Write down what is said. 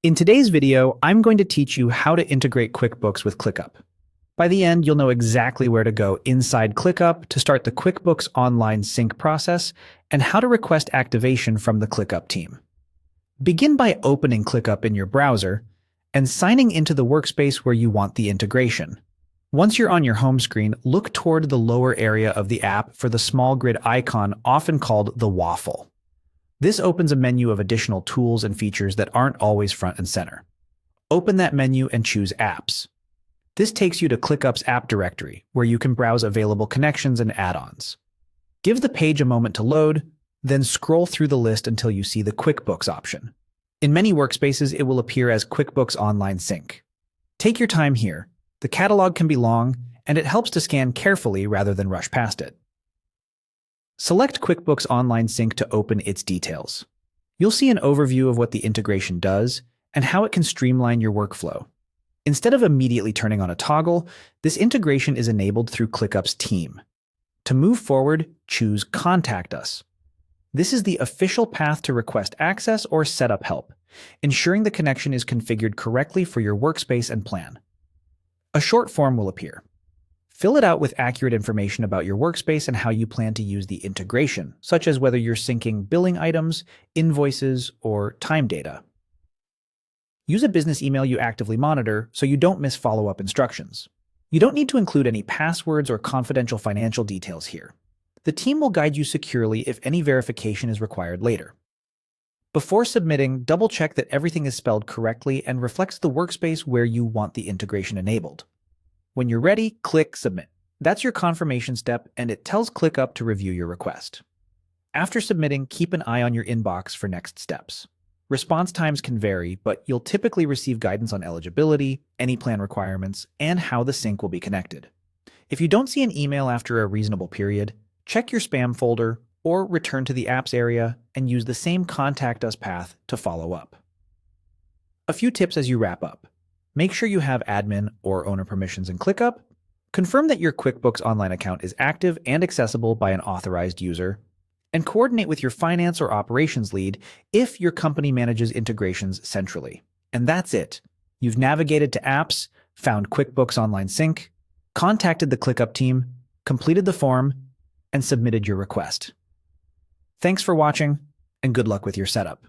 In today's video, I'm going to teach you how to integrate QuickBooks with ClickUp. By the end, you'll know exactly where to go inside ClickUp to start the QuickBooks Online sync process and how to request activation from the ClickUp team. Begin by opening ClickUp in your browser and signing into the workspace where you want the integration. Once you're on your home screen, look toward the lower area of the app for the small grid icon, often called the waffle. This opens a menu of additional tools and features that aren't always front and center. Open that menu and choose Apps. This takes you to ClickUp's app directory, where you can browse available connections and add-ons. Give the page a moment to load, then scroll through the list until you see the QuickBooks option. In many workspaces, it will appear as QuickBooks Online Sync. Take your time here. The catalog can be long, and it helps to scan carefully rather than rush past it. Select QuickBooks Online Sync to open its details. You'll see an overview of what the integration does and how it can streamline your workflow. Instead of immediately turning on a toggle, this integration is enabled through ClickUp's team. To move forward, choose Contact Us. This is the official path to request access or set up help, ensuring the connection is configured correctly for your workspace and plan. A short form will appear. Fill it out with accurate information about your workspace and how you plan to use the integration, such as whether you're syncing billing items, invoices, or time data. Use a business email you actively monitor so you don't miss follow-up instructions. You don't need to include any passwords or confidential financial details here. The team will guide you securely if any verification is required later. Before submitting, double-check that everything is spelled correctly and reflects the workspace where you want the integration enabled. When you're ready, click Submit. That's your confirmation step, and it tells ClickUp to review your request. After submitting, keep an eye on your inbox for next steps. Response times can vary, but you'll typically receive guidance on eligibility, any plan requirements, and how the sync will be connected. If you don't see an email after a reasonable period, check your spam folder or return to the Apps area and use the same Contact Us path to follow up. A few tips as you wrap up. Make sure you have admin or owner permissions in ClickUp. Confirm that your QuickBooks Online account is active and accessible by an authorized user. And coordinate with your finance or operations lead if your company manages integrations centrally. And that's it. You've navigated to Apps, found QuickBooks Online Sync, contacted the ClickUp team, completed the form, and submitted your request. Thanks for watching, and good luck with your setup.